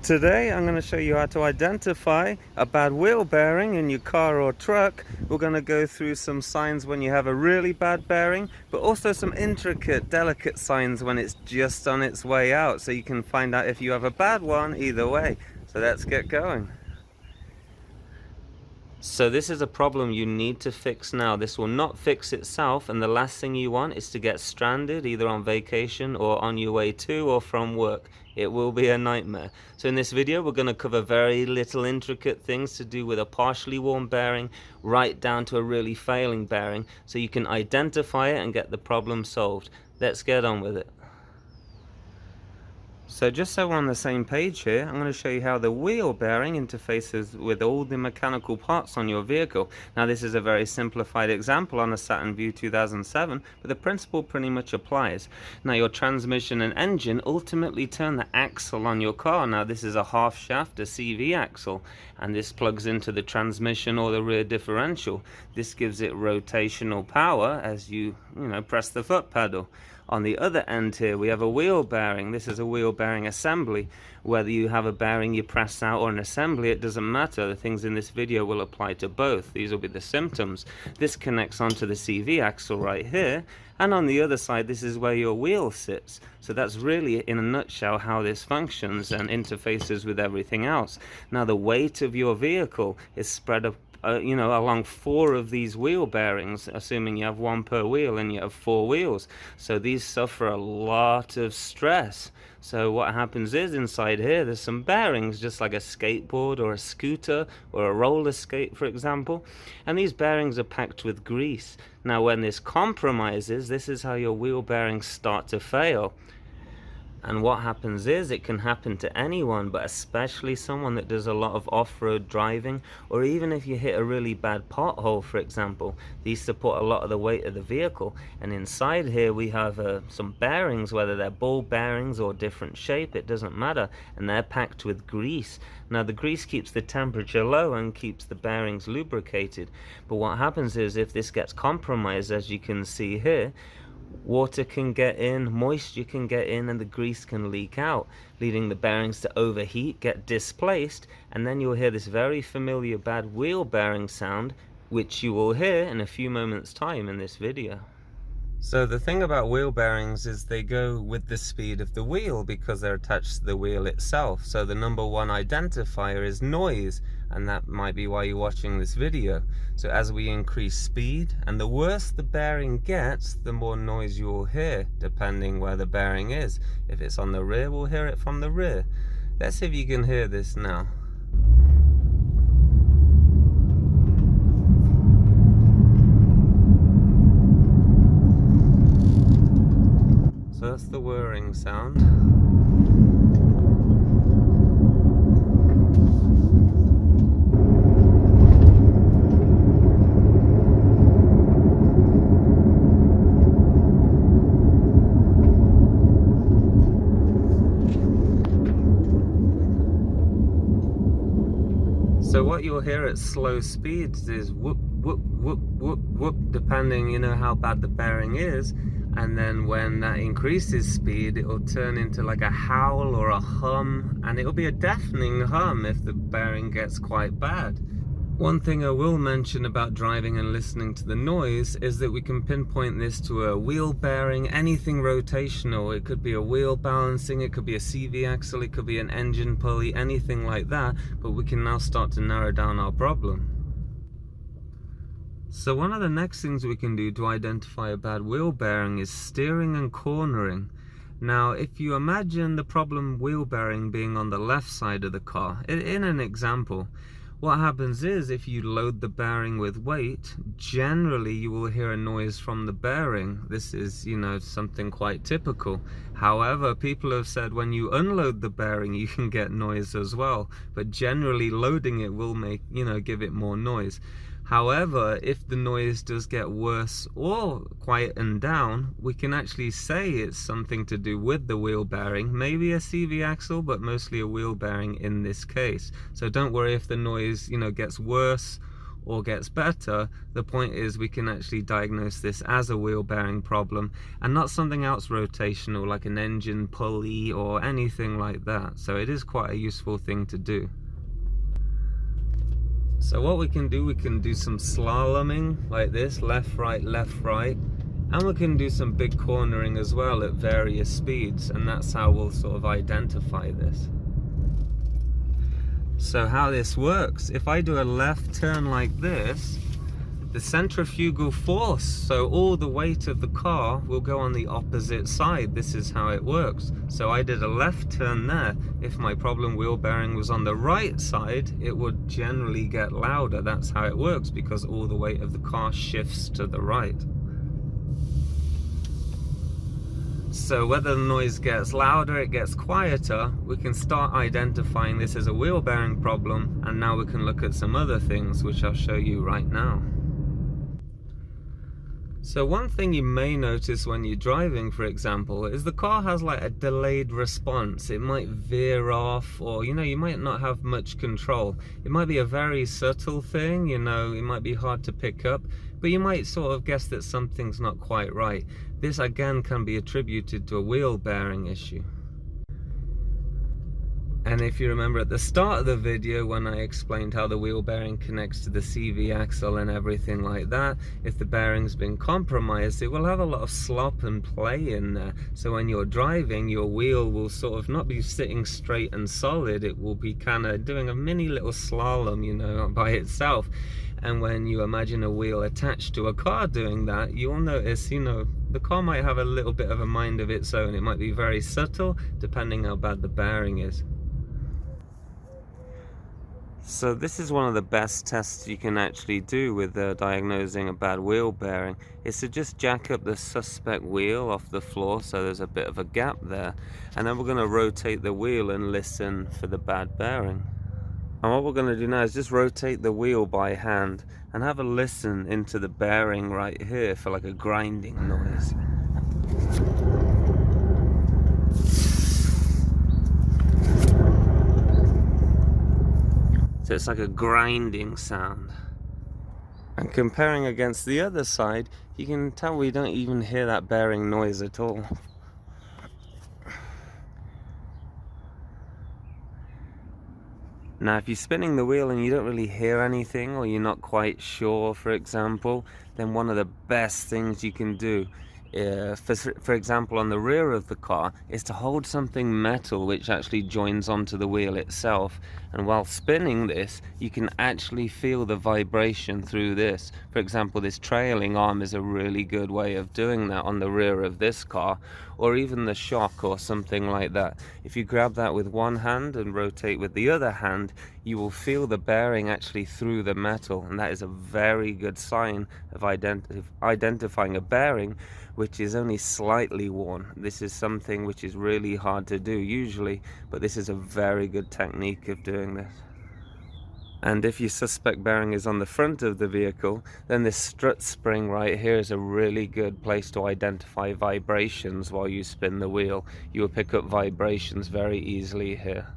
Today I'm going to show you how to identify a bad wheel bearing in your car or truck. We're going to go through some signs when you have a really bad bearing, but also some intricate, delicate signs when it's just on its way out, so you can find out if you have a bad one either way. So let's get going. So this is a problem you need to fix now. This will not fix itself, and the last thing you want is to get stranded either on vacation or on your way to or from work. It will be a nightmare. So in this video we're going to cover very little intricate things to do with a partially worn bearing right down to a really failing bearing, so you can identify it and get the problem solved. Let's get on with it. So just so we're on the same page here, I'm going to show you how the wheel bearing interfaces with all the mechanical parts on your vehicle. Now this is a very simplified example on a Saturn Vue 2007, but the principle pretty much applies. Now your transmission and engine ultimately turn the axle on your car. Now this is a half shaft, a CV axle, and this plugs into the transmission or the rear differential. This gives it rotational power as you press the foot pedal. On the other end here we have a wheel bearing. This is a wheel bearing assembly. Whether you have a bearing you press out or an assembly, it doesn't matter. The things in this video will apply to both. These will be the symptoms. This connects onto the CV axle right here, and on the other side this is where your wheel sits. So that's really in a nutshell how this functions and interfaces with everything else. Now the weight of your vehicle is spread up along 4 of these wheel bearings, assuming you have 1 per wheel and you have 4 wheels. So these suffer a lot of stress. So what happens is inside here there's some bearings, just like a skateboard or a scooter or a roller skate, for example, and these bearings are packed with grease. Now when this compromises, this is how your wheel bearings start to fail. And what happens is, it can happen to anyone, but especially someone that does a lot of off-road driving, or even if you hit a really bad pothole, for example. These support a lot of the weight of the vehicle, and inside here we have some bearings, whether they're ball bearings or different shape, it doesn't matter, and they're packed with grease. Now the grease keeps the temperature low and keeps the bearings lubricated, but what happens is, if this gets compromised, as you can see here, water can get in, moisture can get in, and the grease can leak out, leading the bearings to overheat, get displaced, and then you'll hear this very familiar bad wheel bearing sound, which you will hear in a few moments time in this video. So the thing about wheel bearings is they go with the speed of the wheel because they're attached to the wheel itself. So the number one identifier is noise, and that might be why you're watching this video. So as we increase speed, and the worse the bearing gets, the more noise you will hear, depending where the bearing is. If it's on the rear, we'll hear it from the rear. Let's see if you can hear this now. So that's the whirring sound. So what you'll hear at slow speeds is whoop, whoop, whoop, whoop, whoop, depending, how bad the bearing is. And then when that increases speed, it will turn into like a howl or a hum, and it'll be a deafening hum if the bearing gets quite bad. One thing I will mention about driving and listening to the noise is that we can pinpoint this to a wheel bearing, anything rotational. It could be a wheel balancing, it could be a CV axle, it could be an engine pulley, anything like that, but we can now start to narrow down our problem. So one of the next things we can do to identify a bad wheel bearing is steering and cornering. Now if you imagine the problem wheel bearing being on the left side of the car, in an example, what happens is, if you load the bearing with weight, generally you will hear a noise from the bearing. This is, something quite typical. However, people have said when you unload the bearing you can get noise as well, but generally loading it will make, give it more noise. However, if the noise does get worse or quieten down, we can actually say it's something to do with the wheel bearing, maybe a CV axle, but mostly a wheel bearing in this case. So don't worry if the noise, gets worse or gets better, the point is we can actually diagnose this as a wheel bearing problem and not something else rotational like an engine pulley or anything like that. So it is quite a useful thing to do. So what we can do some slaloming like this, left, right, and we can do some big cornering as well at various speeds, and that's how we'll sort of identify this. So how this works, if I do a left turn like this, the centrifugal force, so all the weight of the car will go on the opposite side. This is how it works. So I did a left turn there. If my problem wheel bearing was on the right side, it would generally get louder. That's how it works, because all the weight of the car shifts to the right. So whether the noise gets louder, it gets quieter, we can start identifying this as a wheel bearing problem, and now we can look at some other things which I'll show you right now. So one thing you may notice when you're driving, for example, is the car has like a delayed response. It might veer off, or you might not have much control. It might be a very subtle thing, it might be hard to pick up, but you might sort of guess that something's not quite right. This again can be attributed to a wheel bearing issue. And if you remember at the start of the video when I explained how the wheel bearing connects to the CV axle and everything like that, if the bearing's been compromised, it will have a lot of slop and play in there. So when you're driving, your wheel will sort of not be sitting straight and solid, it will be kind of doing a mini little slalom, by itself. And when you imagine a wheel attached to a car doing that, you'll notice, the car might have a little bit of a mind of its own. It might be very subtle, depending how bad the bearing is. So this is one of the best tests you can actually do with diagnosing a bad wheel bearing, is to just jack up the suspect wheel off the floor so there's a bit of a gap there, and then we're going to rotate the wheel and listen for the bad bearing. And what we're going to do now is just rotate the wheel by hand and have a listen into the bearing right here for like a grinding noise. So it's like a grinding sound. And comparing against the other side, you can tell we don't even hear that bearing noise at all. Now if you're spinning the wheel and you don't really hear anything, or you're not quite sure, for example, then one of the best things you can do, for example on the rear of the car, is to hold something metal which actually joins onto the wheel itself, and while spinning this you can actually feel the vibration through this. For example, this trailing arm is a really good way of doing that on the rear of this car, or even the shock or something like that. If you grab that with one hand and rotate with the other hand, you will feel the bearing actually through the metal, and that is a very good sign of identifying a bearing which is only slightly worn. This is something which is really hard to do usually, but this is a very good technique of doing this. And if your suspect bearing is on the front of the vehicle, then this strut spring right here is a really good place to identify vibrations while you spin the wheel. You will pick up vibrations very easily here.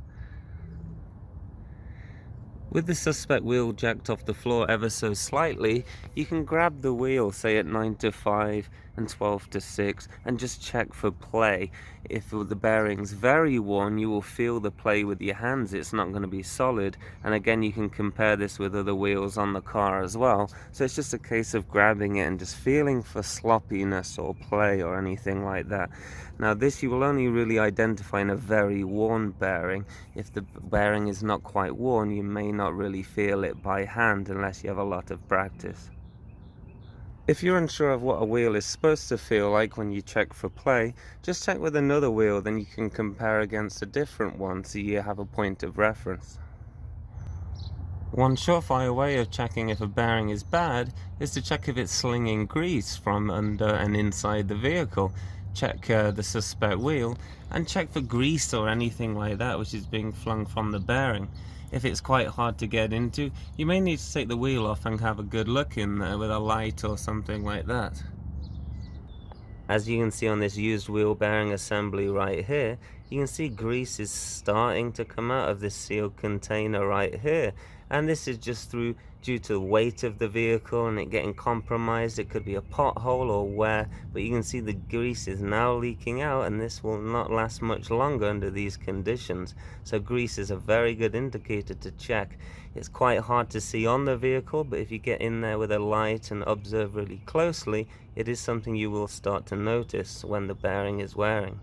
With the suspect wheel jacked off the floor ever so slightly, you can grab the wheel, say at 9 to 5 and 12 to 6, and just check for play. If the bearing's very worn, you will feel the play with your hands. It's not going to be solid. And again, you can compare this with other wheels on the car as well. So it's just a case of grabbing it and just feeling for sloppiness or play or anything like that. Now this you will only really identify in a very worn bearing. If the bearing is not quite worn, you may not really feel it by hand unless you have a lot of practice. If you're unsure of what a wheel is supposed to feel like when you check for play, just check with another wheel, then you can compare against a different one so you have a point of reference. One surefire way of checking if a bearing is bad is to check if it's slinging grease from under and inside the vehicle. Check the suspect wheel and check for grease or anything like that which is being flung from the bearing. If it's quite hard to get into, you may need to take the wheel off and have a good look in there with a light or something like that. As you can see on this used wheel bearing assembly right here, you can see grease is starting to come out of this sealed container right here. And this is just due to the weight of the vehicle and it getting compromised. It could be a pothole or wear, but you can see the grease is now leaking out, and this will not last much longer under these conditions. So grease is a very good indicator to check. It's quite hard to see on the vehicle, but if you get in there with a light and observe really closely, it is something you will start to notice when the bearing is wearing.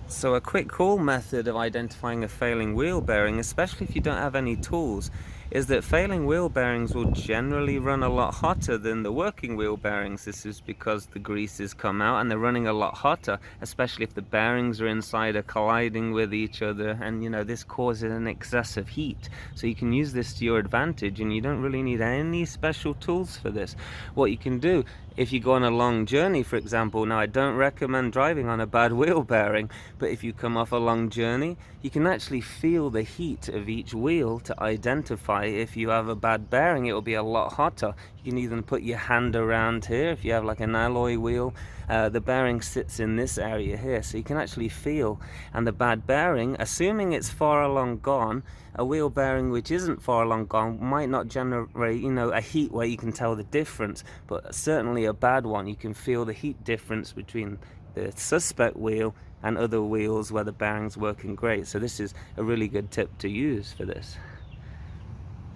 So a quick cool method of identifying a failing wheel bearing, especially if you don't have any tools, is that failing wheel bearings will generally run a lot hotter than the working wheel bearings. This is because the grease has come out and they're running a lot hotter, especially if the bearings are inside or colliding with each other, and this causes an excessive heat. So you can use this to your advantage, and you don't really need any special tools for this. What you can do if you go on a long journey, for example, now I don't recommend driving on a bad wheel bearing, but if you come off a long journey, you can actually feel the heat of each wheel to identify if you have a bad bearing. It will be a lot hotter. You can even put your hand around here. If you have like an alloy wheel, the bearing sits in this area here, so you can actually feel. And the bad bearing, assuming it's far along gone, a wheel bearing which isn't far along gone might not generate a heat where you can tell the difference, but certainly a bad one, you can feel the heat difference between the suspect wheel and other wheels where the bearing's working great. So this is a really good tip to use for this.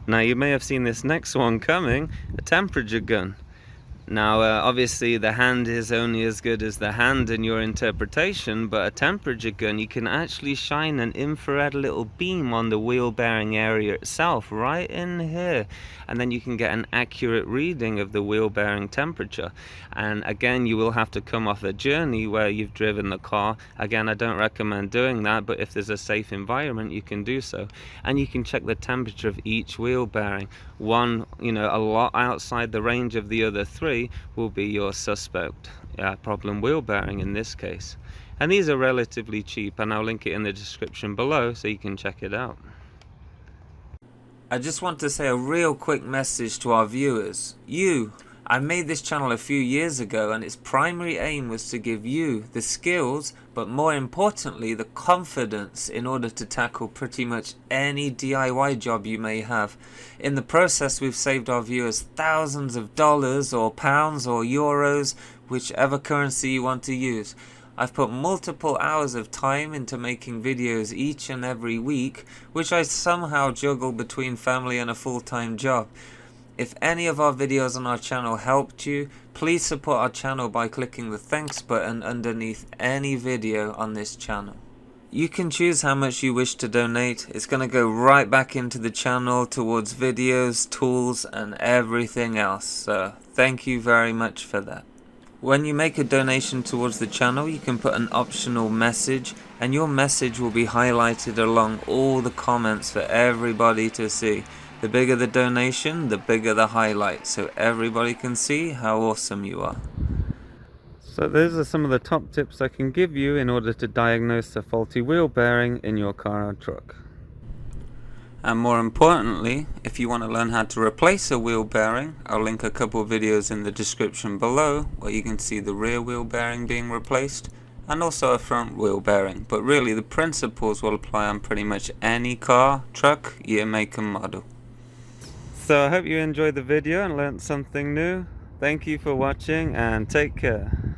Now you may have seen this next one coming, a temperature gun. Now obviously the hand is only as good as the hand in your interpretation, but a temperature gun, you can actually shine an infrared little beam on the wheel bearing area itself right in here, and then you can get an accurate reading of the wheel bearing temperature. And again, you will have to come off a journey where you've driven the car. Again, I don't recommend doing that, but if there's a safe environment, you can do so. And you can check the temperature of each wheel bearing. One, a lot outside the range of the other three will be your suspect problem wheel bearing in this case. And these are relatively cheap, and I'll link it in the description below so you can check it out. I just want to say a real quick message to our viewers. I made this channel a few years ago, and its primary aim was to give you the skills, but more importantly the confidence, in order to tackle pretty much any DIY job you may have. In the process, we've saved our viewers thousands of dollars or pounds or euros, whichever currency you want to use. I've put multiple hours of time into making videos each and every week, which I somehow juggle between family and a full-time job. If any of our videos on our channel helped you, please support our channel by clicking the thanks button underneath any video on this channel. You can choose how much you wish to donate. It's going to go right back into the channel towards videos, tools, and everything else. So thank you very much for that. When you make a donation towards the channel, you can put an optional message, and your message will be highlighted along all the comments for everybody to see. The bigger the donation, the bigger the highlight, so everybody can see how awesome you are. So those are some of the top tips I can give you in order to diagnose a faulty wheel bearing in your car or truck. And more importantly, if you want to learn how to replace a wheel bearing, I'll link a couple of videos in the description below where you can see the rear wheel bearing being replaced and also a front wheel bearing. But really the principles will apply on pretty much any car, truck, year, make and model. So I hope you enjoyed the video and learned something new. Thank you for watching, and take care.